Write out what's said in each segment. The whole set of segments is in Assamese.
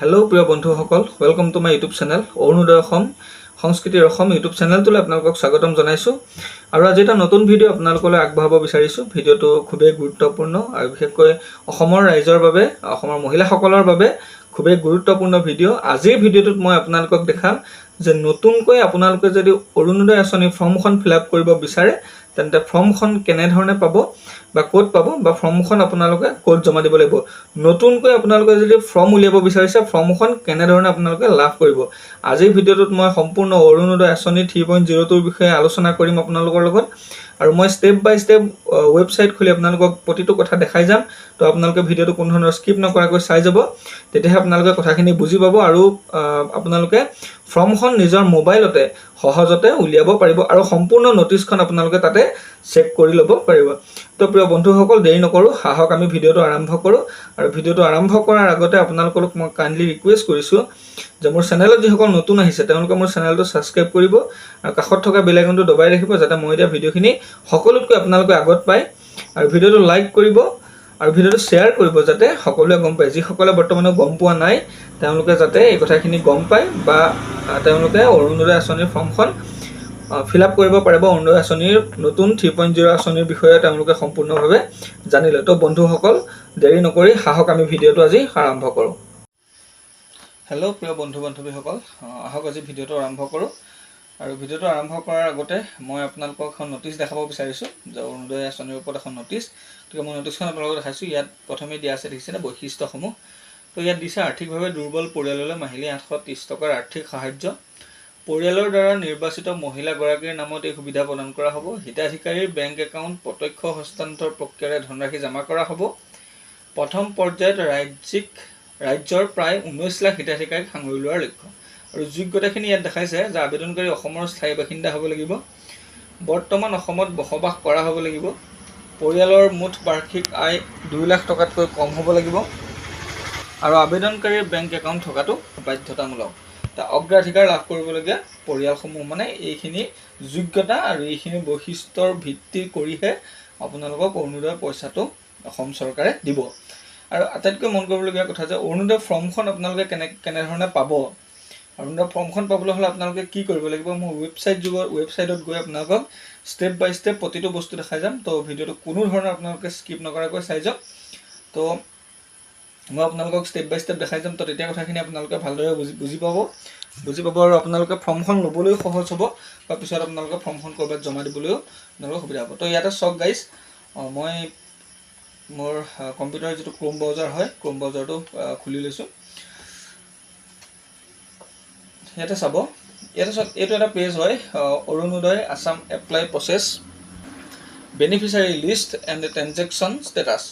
হেল্ল' প্ৰিয় বন্ধুসকল, welcome to my YouTube channel Orunodoi Assam সংস্কৃতিৰ অসম ইউটিউব চেনেলটোলৈ আপোনালোকক স্বাগতম জনাইছোঁ। আৰু আজি এটা নতুন ভিডিঅ' আপোনালোকলৈ আগবঢ়াব বিচাৰিছোঁ। ভিডিঅ'টো খুবেই গুৰুত্বপূৰ্ণ আৰু বিশেষকৈ অসমৰ ৰাইজৰ বাবে, অসমৰ মহিলাসকলৰ বাবে খুবেই গুৰুত্বপূৰ্ণ ভিডিঅ'। আজিৰ ভিডিঅ'টোত মই আপোনালোকক দেখাম যে নতুনকৈ আপোনালোকে যদি অৰুণোদয় আঁচনি ফৰ্মখন ফিল আপ কৰিব বিচাৰে তেন্তে ফৰ্মখন কেনেধৰণে পাব বা ক'ত পাব বা ফৰ্মখন আপোনালোকে ক'ত জমা দিব লাগিব। নতুনকৈ আপোনালোকে যদি ফৰ্ম উলিয়াব বিচাৰিছে ফৰ্মখন কেনেধৰণে আপোনালোকে লাভ কৰিব। আজিৰ ভিডিঅ'টোত মই সম্পূৰ্ণ অৰুণোদয় আঁচনি 3.0টোৰ বিষয়ে আলোচনা কৰিম আপোনালোকৰ লগত। আৰু মই ষ্টেপ বাই ষ্টেপ ৱেবছাইট খুলি আপোনালোকক প্ৰতিটো কথা দেখাই যাম। তো আপোনালোকে ভিডিঅ'টো কোনো ধৰণৰ স্কিপ নকৰাকৈ চাই যাব, তেতিয়াহে আপোনালোকে কথাখিনি বুজি পাব আৰু আপোনালোকে ফৰ্মখন নিজৰ মোবাইলতে সহজতে উলিয়াব পাৰিব আৰু সম্পূৰ্ণ নটিচখন আপোনালোকে তাতে চেক কৰি ল'ব পাৰিব। তো প্ৰিয় বন্ধুসকল, দেৰি নকৰোঁ, আহক আমি ভিডিঅ'টো আৰম্ভ কৰোঁ। আৰু ভিডিঅ'টো আৰম্ভ কৰাৰ আগতে আপোনালোকক মই কাইণ্ডলি ৰিকুৱেষ্ট কৰিছোঁ যে মোৰ চেনেলত যিসকল নতুন আহিছে তেওঁলোকে মোৰ চেনেলটো ছাবস্ক্ৰাইব কৰিব আৰু কাষত থকা বেল আইকনটো দবাই ৰাখিব, যাতে মই দিয়া ভিডিঅ'খিনি সকলোতকৈ আপোনালোকে আগত পায়। আৰু ভিডিঅ'টো লাইক কৰিব আৰু ভিডিঅ'টো শ্বেয়াৰ কৰিব, যাতে সকলোৱে গম পায়। যিসকলে বৰ্তমানে গম পোৱা নাই তেওঁলোকে যাতে এই কথাখিনি গম পায় বা তেওঁলোকে অৰুণোদয় আঁচনিৰ ফৰ্মখন ফিল আপ কৰিব পাৰে বা অৰুণোদয় আঁচনিৰ নতুন 3.0 আঁচনিৰ বিষয়ে তেওঁলোকে সম্পূৰ্ণভাৱে জানি লয়। তো বন্ধুসকল, দেৰি নকৰি আহক আমি ভিডিঅ'টো আজি আৰম্ভ কৰোঁ। হেল্ল' প্ৰিয় বন্ধু বান্ধৱীসকল, আহক আজি ভিডিঅ'টো আৰম্ভ কৰোঁ। আৰু ভিডিঅ'টো আৰম্ভ কৰাৰ আগতে মই আপোনালোকক এখন নটিচ দেখাব বিচাৰিছোঁ যে অৰুণোদয় আঁচনিৰ ওপৰত এখন নটিচ। গতিকে মই নটিচখন আপোনালোকক দেখাইছোঁ। ইয়াত প্ৰথমে দিয়া আছে, দেখিছেনে, বৈশিষ্ট্যসমূহ। তো ইয়াত দিছে আৰ্থিকভাৱে দুৰ্বল পৰিয়াললৈ মাহিলী 830 টকাৰ আৰ্থিক সাহায্য। পৰিয়ালৰ দ্বাৰা নিৰ্বাচিত মহিলাগৰাকীৰ নামত এই সুবিধা প্ৰদান কৰা হ'ব। হিতাধিকাৰীৰ বেংক একাউণ্ট প্ৰত্যক্ষ হস্তান্তৰ প্ৰক্ৰিয়াৰে ধনৰাশি জমা কৰা হ'ব। প্ৰথম পৰ্যায়ত ৰাজ্যৰ প্ৰায় 19 লাখ হিতাধিকাৰীক সাঙুৰি লোৱাৰ লক্ষ্য। আৰু যোগ্যতাখিনি ইয়াত দেখাইছে যে আবেদনকাৰী অসমৰ স্থায়ী বাসিন্দা হ'ব লাগিব, বৰ্তমান অসমত বসবাস কৰা হ'ব লাগিব, পৰিয়ালৰ মুঠ বাৰ্ষিক আয় 2 লাখ টকাতকৈ কম হ'ব লাগিব আৰু আবেদনকাৰীৰ বেংক একাউণ্ট থকাটো বাধ্যতামূলক। অগ্ৰাধিকাৰ লাভ কৰিবলগীয়া পৰিয়ালসমূহ, মানে এইখিনি যোগ্যতা আৰু এইখিনি বৈশিষ্ট্যৰ ভিত্তি কৰিহে আপোনালোকক অৰুণোদয় পইচাটো অসম চৰকাৰে দিব। আৰু আটাইতকৈ মন কৰিবলগীয়া কথা যে অৰুণোদয় ফৰ্মখন আপোনালোকে কেনেধৰণে পাব। অৰুণোদয় ফৰ্মখন পাবলৈ হ'লে আপোনালোকে কি কৰিব লাগিব, মোৰ ৱেবছাইটত গৈ আপোনালোকক ষ্টেপ বাই ষ্টেপ প্ৰতিটো বস্তু দেখাই যাম। তো ভিডিঅ'টো কোনো ধৰণৰ আপোনালোকে স্কিপ নকৰাকৈ চাই যাওক। তো মই আপোনালোকক ষ্টেপ বাই ষ্টেপ দেখাই যাম। তো তেতিয়া কথাখিনি আপোনালোকে ভালদৰে বুজি পাব আৰু আপোনালোকে ফৰ্মখন ল'বলৈও সহজ হ'ব বা পিছত আপোনালোকে ফৰ্মখন ক'ৰবাত জমা দিবলৈও আপোনালোকৰ সুবিধা হ'ব। তো ইয়াতে চাওক গাইজ, মই মোৰ কম্পিউটাৰ যিটো ক্ৰোম ব্ৰাউজাৰ হয়, ক্ৰোম ব্ৰাউজাৰটো খুলি লৈছোঁ। ইয়াতে চাব, ইয়াতে চাওক, এইটো এটা পেজ হয়, Arunodoi Assam apply process, beneficiary list and transaction status.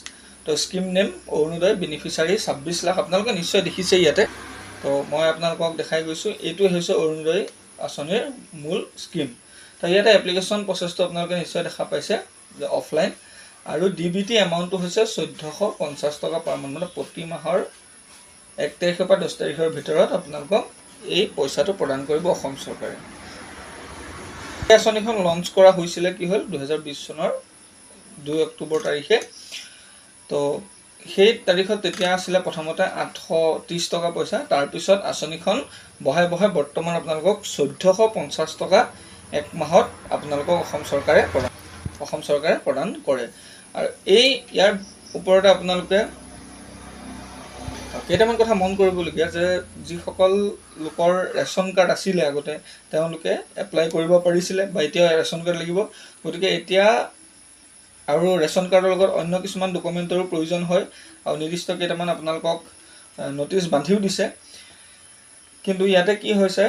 তো scheme name Arunodoi, beneficiary 26 lakh, আপোনালোকে নিশ্চয় দেখিছে ইয়াতে। তো মই আপোনালোকক দেখাই গৈছোঁ, এইটোৱে হৈছে অৰুণোদয় আঁচনিৰ মূল স্কিম। তো ইয়াতে এপ্লিকেশ্যন প্ৰচেছটো আপোনালোকে নিশ্চয় দেখা পাইছে যে অফলাইন। আৰু DBT এমাউণ্টটো হৈছে 1450 টকা পাৰ মান্থ, মানে প্ৰতি মাহৰ 1 তাৰিখৰ পৰা 10 তাৰিখৰ ভিতৰত আপোনালোকক এই পইচাটো প্ৰদান কৰিব অসম চৰকাৰে। এই আঁচনিখন লঞ্চ কৰা হৈছিলে কি হ'ল 2020 চনৰ 2 অক্টোবৰ তাৰিখে। তো সেই তাৰিখত তেতিয়া আছিলে প্ৰথমতে 830 টকা পইচা, তাৰপিছত আঁচনিখন বঢ়াই বৰ্তমান আপোনালোকক 1450 টকা এক মাহত আপোনালোকক অসম চৰকাৰে প্ৰদান কৰে। আৰু ইয়াৰ ওপৰতে আপোনালোকে কেইটামান কথা মন কৰিবলগীয়া যে যিসকল লোকৰ ৰেচন কাৰ্ড আছিলে আগতে তেওঁলোকে এপ্লাই কৰিব পাৰিছিলে বা এতিয়া ৰেচন কাৰ্ড লাগিব। গতিকে এতিয়া আৰু ৰেচন কাৰ্ডৰ লগত অন্য কিছুমান ডকুমেণ্টৰো প্ৰয়োজন হয় আৰু নিৰ্দিষ্ট কেইটামান আপোনালোকক নটিচ বান্ধিও দিছে। কিন্তু ইয়াতে কি হৈছে,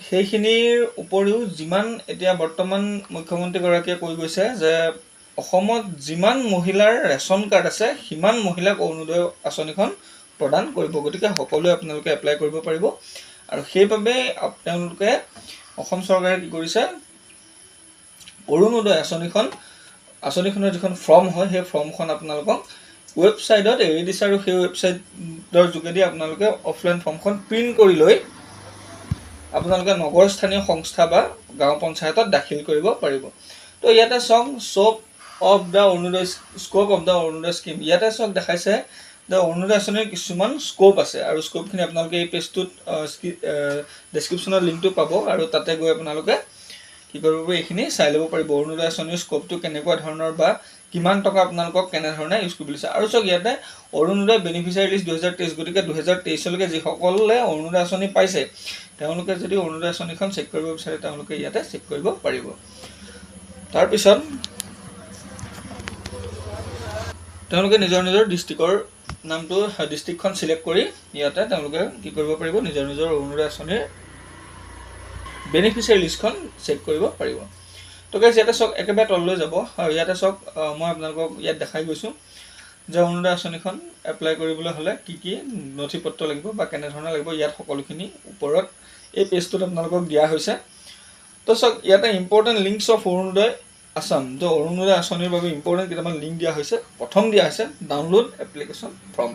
সেইখিনিৰ উপৰিও যিমান এতিয়া বৰ্তমান মুখ্যমন্ত্ৰীগৰাকীয়ে কৈ গৈছে যে অসমত যিমান মহিলাৰ ৰেচন কাৰ্ড আছে সিমান মহিলাক অৰুণোদয় আঁচনিখন প্ৰদান কৰিব। গতিকে সকলোৱে আপোনালোকে এপ্লাই কৰিব পাৰিব। আৰু সেইবাবে তেওঁলোকে অসম চৰকাৰে কি কৰিছে, অৰুণোদয় আঁচনিখনৰ যিখন ফৰ্ম হয় সেই ফৰ্মখন আপোনালোকক ৱেবছাইটত এৰি দিছে। আৰু সেই ৱেবছাইটৰ যোগেদি আপোনালোকে অফলাইন ফৰ্মখন প্ৰিণ্ট কৰি লৈ আপোনালোকে নগৰ স্থানীয় সংস্থা বা গাঁও পঞ্চায়তত দাখিল কৰিব পাৰিব। তো ইয়াতে চাওক, scope of the Orunodoi scheme, ইয়াতে চাওক দেখাইছে যে অৰুণোদয় আঁচনিৰ কিছুমান স্কোপ আছে আৰু স্কোপখিনি আপোনালোকে এই পেজটোত ডেছক্ৰিপশ্যনৰ লিংকটো পাব আৰু তাতে গৈ আপোনালোকে কি কৰিব পাৰিব এইখিনি চাই ল'ব পাৰিব অৰুণোদয় আঁচনিৰ স্কোপটো কেনেকুৱা ধৰণৰ বা কিমান টকা আপোনালোকক কেনেধৰণে ইউজ কৰিব দিছে। আৰু চাওক ইয়াতে অৰুণোদয় বেনিফিচিয়াৰী লিষ্ট 2023, গতিকে 2023লৈকে যিসকলে অৰুণোদয় আঁচনি পাইছে তেওঁলোকে যদি অৰুণোদয় আঁচনিখন চেক কৰিব বিচাৰে তেওঁলোকে ইয়াতে চেক কৰিব পাৰিব। তাৰপিছত তেওঁলোকে নিজৰ ডিষ্ট্ৰিক্টৰ নামটো ডিষ্ট্ৰিক্টখন চিলেক্ট কৰি ইয়াতে তেওঁলোকে কি কৰিব পাৰিব নিজৰ অৰুণোদয় আঁচনিৰ বেনিফিচিয়াৰী লিষ্টখন চেক কৰিব পাৰিব। তো গাইজ ইয়াতে চাওক একেবাৰে তললৈ যাব আৰু ইয়াতে চাওক মই আপোনালোকক ইয়াত দেখাই গৈছোঁ যে অৰুণোদয় আঁচনিখন এপ্লাই কৰিবলৈ হ'লে কি কি নথি পত্ৰ লাগিব বা কেনেধৰণে লাগিব ইয়াত সকলোখিনি ওপৰত এই পেজটোত আপোনালোকক দিয়া হৈছে। তো চাওক ইয়াতে important links of Orunodoi Assam, যে অৰুণোদয় আঁচনিৰ বাবে ইম্পৰ্টেণ্ট কেইটামান লিংক দিয়া হৈছে। প্ৰথম দিয়া আছে ডাউনলোড এপ্লিকেশ্যন ফৰ্ম,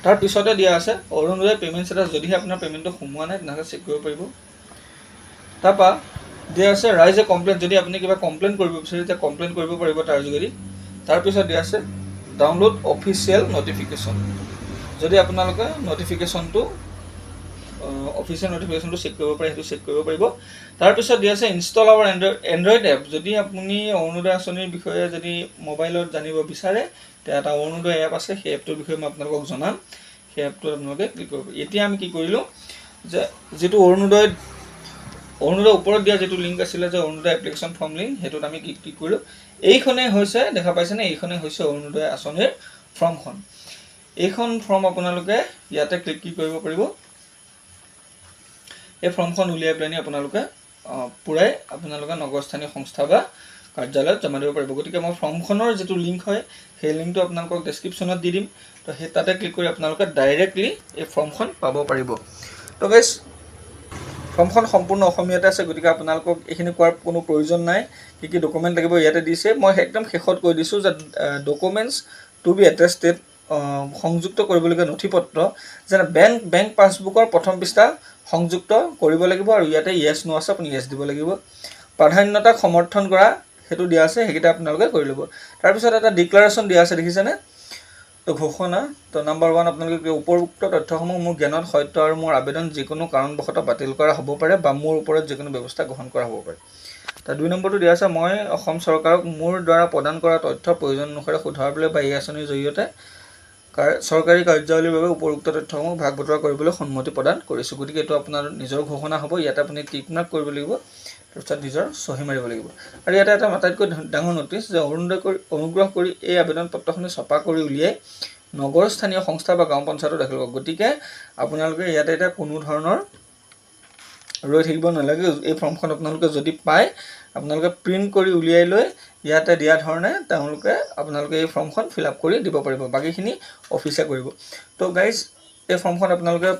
তাৰপিছতে দিয়া আছে অৰুণোদয় পে'মেণ্ট ষ্টেটাছ, যদিহে আপোনাৰ পে'মেণ্টটো সোমোৱা নাই তেনেহ'লে চেক কৰিব পাৰিব। তাৰপৰা দিয়া আছে ৰাইজে কমপ্লেইন, যদি আপুনি কিবা কমপ্লেইন কৰিব বিচাৰে তেতিয়া কমপ্লেইন কৰিব পাৰিব তাৰ যোগেদি। তাৰপিছত দিয়া আছে ডাউনলোড অফিচিয়েল নটিফিকেশ্যন, যদি আপোনালোকে অফিচিয়েল নটিফিকেশ্যনটো চেক কৰিব পাৰে সেইটো চেক কৰিব পাৰিব। তাৰপিছত দিয়া আছে ইনষ্টল আৱাৰ এণ্ড্ৰইড এপ, যদি আপুনি অৰুণোদয় আঁচনিৰ বিষয়ে যদি মোবাইলত জানিব বিচাৰে তেতিয়া এটা অৰুণোদয় এপ আছে, সেই এপটোৰ বিষয়ে মই আপোনালোকক জনাম, সেই এপটোত আপোনালোকে ক্লিক কৰিব। এতিয়া আমি কি কৰিলোঁ যে যিটো অৰুণোদয়ৰ ওপৰত দিয়া যিটো লিংক আছিলে যে অৰুণোদয় এপ্লিকেশ্যন ফৰ্ম লিংক, সেইটোত আমি কি কৰিলোঁ, এইখনেই হৈছে দেখা পাইছেনে, এইখনেই হৈছে অৰুণোদয় আঁচনিৰ ফৰ্মখন। এইখন ফৰ্ম আপোনালোকে ইয়াতে ক্লিক কৰিব পাৰিব। এই ফৰ্মখন উলিয়াই পেলানি আপোনালোকে পূৰাই আপোনালোকে নগৰস্থানীয় সংস্থা বা কাৰ্যালয়ত জমা দিব পাৰিব। গতিকে মই ফৰ্মখনৰ যিটো লিংক হয় সেই লিংকটো আপোনালোকক ডেছক্ৰিপশ্যনত দি দিম, তো সেই তাতে ক্লিক কৰি আপোনালোকে ডাইৰেক্টলি এই ফৰ্মখন পাব পাৰিব। তো গাইজ ফৰ্মখন সম্পূৰ্ণ অসমীয়াতে আছে, গতিকে আপোনালোকক এইখিনি কোৱাৰ কোনো প্ৰয়োজন নাই। কি কি ডকুমেণ্ট লাগিব ইয়াতে দিছে, মই একদম শেষত কৈ দিছোঁ যে ডকুমেণ্টছ টু বি এটেষ্টেড, সংযুক্ত কৰিবলগীয়া নথি পত্ৰ যেনে বেংক পাছবুকৰ প্ৰথম পৃষ্ঠা সংযুক্ত কৰিব লাগিব আৰু ইয়াতে য়েছ নো আছে, আপুনি য়েছ দিব লাগিব। প্ৰাধান্যতাক সমৰ্থন কৰা সেইটো দিয়া আছে, সেইকেইটা আপোনালোকে কৰি ল'ব। তাৰপিছত এটা ডিক্লাৰেশ্যন দিয়া আছে দেখিছেনে, তো ঘোষণা। তো নাম্বাৰ 1 আপোনালোকে উপৰোক্ত তথ্যসমূহ মোৰ জ্ঞানত সত্য আৰু মোৰ আবেদন যিকোনো কাৰণবশতঃ বাতিল কৰা হ'ব পাৰে বা মোৰ ওপৰত যিকোনো ব্যৱস্থা গ্ৰহণ কৰা হ'ব পাৰে। তাৰ 2 নম্বৰটো দিয়া আছে মই অসম চৰকাৰক মোৰ দ্বাৰা প্ৰদান কৰা তথ্য প্ৰয়োজন অনুসাৰে শুধৰাবলৈ বা এই আঁচনিৰ জৰিয়তে চৰকাৰী কাৰ্যাৱলীৰ বাবে উপৰোক্ত তথ্যসমূহ ভাগ বতৰা কৰিবলৈ সন্মতি প্ৰদান কৰিছোঁ। গতিকে এইটো আপোনাৰ নিজৰ ঘোষণা হ'ব, ইয়াতে আপুনি টিক মাৰ্ক কৰিব লাগিব, তাৰপিছত নিজৰ চহী মাৰিব লাগিব। আৰু ইয়াতে এটা আটাইতকৈ ডাঙৰ নটিছ যে অনুগ্ৰহ কৰি এই আবেদন পত্ৰখিনি ছপা কৰি উলিয়াই নগৰ স্থানীয় সংস্থা বা গাঁও পঞ্চায়তত দাখিল কৰক। গতিকে আপোনালোকে ইয়াতে এতিয়া কোনো ধৰণৰ ৰৈ থাকিব নালাগে। এই ফৰ্মখন আপোনালোকে যদি পায় আপোনালোকে প্ৰিণ্ট কৰি উলিয়াই লৈ ইয়াতে দিয়া ধৰণে আপোনালোকে এই ফৰ্মখন ফিল আপ কৰি দিব পাৰিব, বাকীখিনি অফিচে কৰিব। তো গাইজ এই ফৰ্মখন আপোনালোকে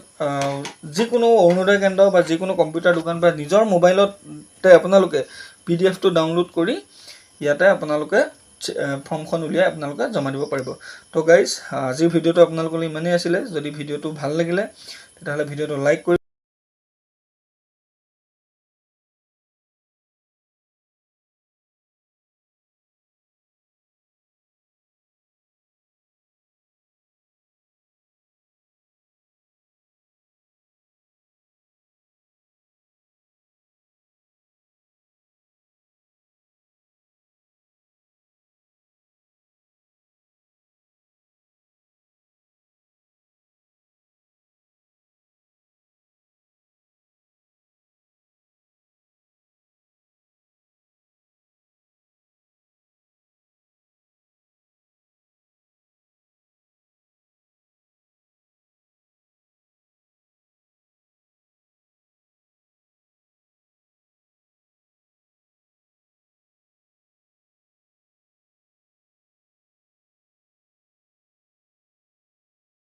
যিকোনো অৰুণোদয় কেন্দ্ৰ বা যিকোনো কম্পিউটাৰ দোকান বা নিজৰ মোবাইলতে আপোনালোকে PDF-টো ডাউনলোড কৰি ইয়াতে আপোনালোকে ফৰ্মখন উলিয়াই আপোনালোকে জমা দিব পাৰিব। তো গাইজ আজিৰ ভিডিঅ'টো আপোনালোকলৈ ইমানেই আছিলে। যদি ভিডিঅ'টো ভাল লাগিলে তেতিয়াহ'লে ভিডিঅ'টো লাইক কৰি